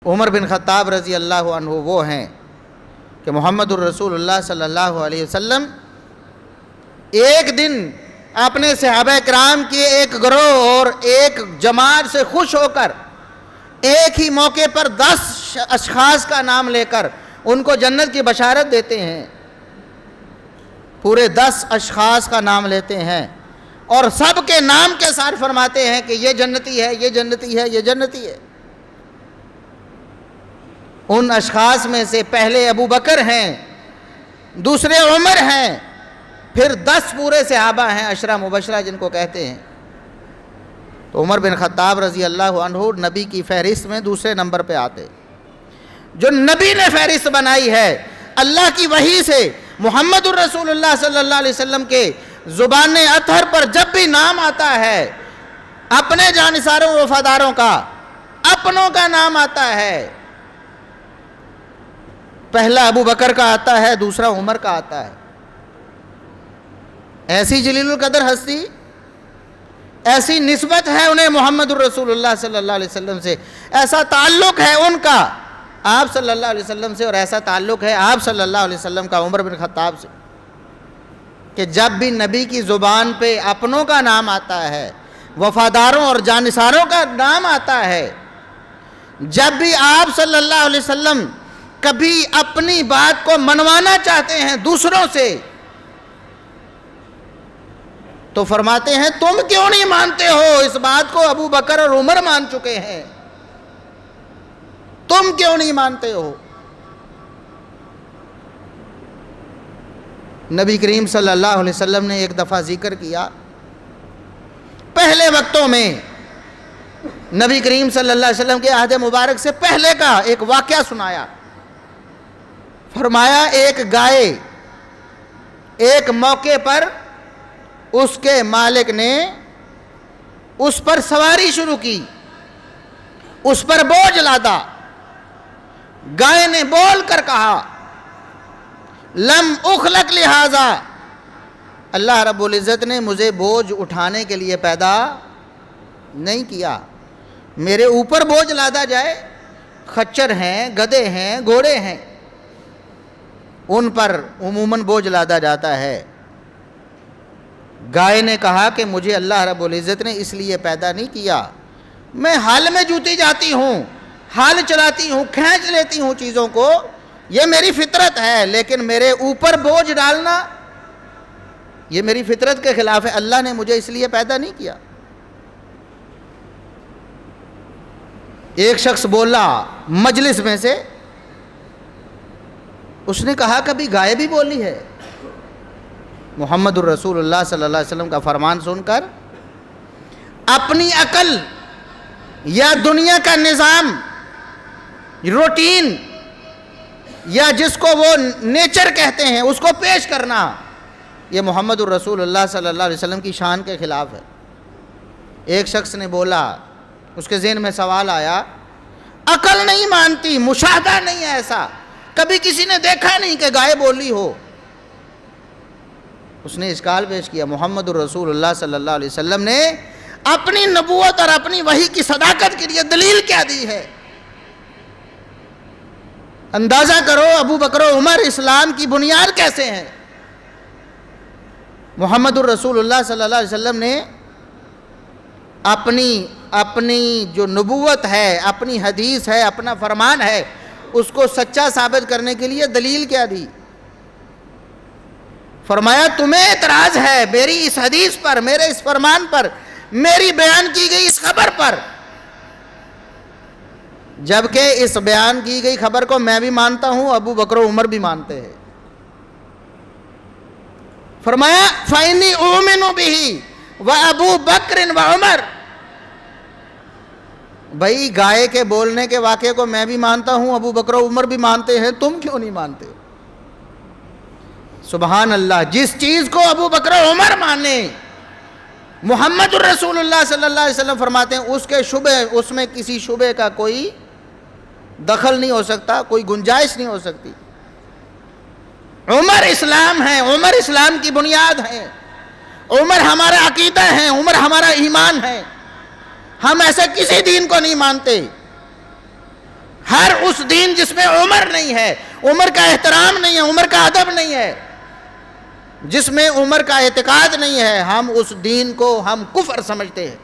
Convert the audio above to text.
عمر بن خطاب رضی اللہ عنہ وہ ہیں کہ محمد الرسول اللہ صلی اللہ علیہ وسلم ایک دن اپنے صحابہ کرام کی ایک گروہ اور ایک جماعت سے خوش ہو کر ایک ہی موقع پر 10 اشخاص کا نام لے کر ان کو جنت کی بشارت دیتے ہیں۔ پورے 10 اشخاص کا نام لیتے ہیں اور سب کے نام کے ساتھ فرماتے ہیں کہ یہ جنتی ہے، یہ جنتی ہے، یہ جنتی ہے۔ ان اشخاص میں سے پہلے ابو بکر ہیں، دوسرے عمر ہیں، پھر 10 پورے صحابہ ہیں، عشرہ مبشرہ جن کو کہتے ہیں۔ تو عمر بن خطاب رضی اللہ عنہ نبی کی فہرست میں دوسرے نمبر پہ آتے۔ جو نبی نے فہرست بنائی ہے اللہ کی وحی سے، محمد الرسول اللہ صلی اللہ علیہ وسلم کے زبان اطہر پر جب بھی نام آتا ہے اپنے جانثاروں وفاداروں کا، اپنوں کا نام آتا ہے، پہلا ابو بکر کا آتا ہے، دوسرا عمر کا آتا ہے۔ ایسی جلیل القدر ہستی، ایسی نسبت ہے انہیں محمد الرسول اللہ صلی اللہ علیہ وسلم سے، ایسا تعلق ہے ان کا آپ صلی اللہ علیہ وسلم سے، اور ایسا تعلق ہے آپ صلی اللہ علیہ وسلم کا عمر بن خطاب سے کہ جب بھی نبی کی زبان پہ اپنوں کا نام آتا ہے، وفاداروں اور جانثاروں کا نام آتا ہے، جب بھی آپ صلی اللہ علیہ وسلم کبھی اپنی بات کو منوانا چاہتے ہیں دوسروں سے تو فرماتے ہیں تم کیوں نہیں مانتے ہو اس بات کو؟ ابو بکر اور عمر مان چکے ہیں، تم کیوں نہیں مانتے ہو؟ نبی کریم صلی اللہ علیہ وسلم نے ایک دفعہ ذکر کیا، پہلے وقتوں میں نبی کریم صلی اللہ علیہ وسلم کے عہد مبارک سے پہلے کا ایک واقعہ سنایا۔ فرمایا ایک گائے ایک موقع پر اس کے مالک نے اس پر سواری شروع کی، اس پر بوجھ لادا۔ گائے نے بول کر کہا لم اخلق لہذا، اللہ رب العزت نے مجھے بوجھ اٹھانے کے لیے پیدا نہیں کیا، میرے اوپر بوجھ لادا جائے؟ خچر ہیں، گدھے ہیں، گھوڑے ہیں، ان پر عموماً بوجھ لادا جاتا ہے۔ گائے نے کہا کہ مجھے اللہ رب العزت نے اس لیے پیدا نہیں کیا، میں حال میں جوتی جاتی ہوں، حال چلاتی ہوں، کھینچ لیتی ہوں چیزوں کو، یہ میری فطرت ہے، لیکن میرے اوپر بوجھ ڈالنا یہ میری فطرت کے خلاف ہے، اللہ نے مجھے اس لیے پیدا نہیں کیا۔ ایک شخص بولا مجلس میں سے، اس نے کہا کبھی گائے بھی بولی ہے؟ محمد الرسول اللہ صلی اللہ علیہ وسلم کا فرمان سن کر اپنی عقل یا دنیا کا نظام، روٹین یا جس کو وہ نیچر کہتے ہیں اس کو پیش کرنا، یہ محمد الرسول اللہ صلی اللہ علیہ وسلم کی شان کے خلاف ہے۔ ایک شخص نے بولا، اس کے ذہن میں سوال آیا، عقل نہیں مانتی، مشاہدہ نہیں ہے ایسا، کبھی کسی نے دیکھا نہیں کہ گائے بولی ہو۔ اس نے اشکال پیش کیا، محمد الرسول اللہ صلی اللہ علیہ وسلم نے اپنی نبوت اور اپنی وحی کی صداقت کے لیے دلیل کیا دی ہے؟ اندازہ کرو ابو بکر و عمر اسلام کی بنیاد کیسے ہیں۔ محمد الرسول اللہ صلی اللہ علیہ وسلم نے اپنی جو نبوت ہے، اپنی حدیث ہے، اپنا فرمان ہے، اس کو سچا ثابت کرنے کے لیے دلیل کیا دی؟ فرمایا تمہیں اعتراض ہے میری اس حدیث پر، میرے اس فرمان پر، میری بیان کی گئی اس خبر پر، جبکہ اس بیان کی گئی خبر کو میں بھی مانتا ہوں، ابو بکر و عمر بھی مانتے ہیں۔ فرمایا فَإِنِّي أُؤْمِنُ بِهِ وَأَبُو بَكْرٍ وَعُمَرٍ، بھائی گائے کے بولنے کے واقعے کو میں بھی مانتا ہوں، ابو بکر و عمر بھی مانتے ہیں، تم کیوں نہیں مانتے ہو؟ سبحان اللہ، جس چیز کو ابو بکر و عمر مانے، محمد الرسول اللہ صلی اللہ علیہ وسلم فرماتے ہیں اس کے شبہ، اس میں کسی شبہ کا کوئی دخل نہیں ہو سکتا، کوئی گنجائش نہیں ہو سکتی۔ عمر اسلام ہے، عمر اسلام کی بنیاد ہے، عمر ہمارا عقیدہ ہے، عمر ہمارا ایمان ہے، ہم ایسے کسی دین کو نہیں مانتے۔ ہر اس دین جس میں عمر نہیں ہے، عمر کا احترام نہیں ہے، عمر کا ادب نہیں ہے، جس میں عمر کا اعتقاد نہیں ہے، ہم اس دین کو ہم کفر سمجھتے ہیں۔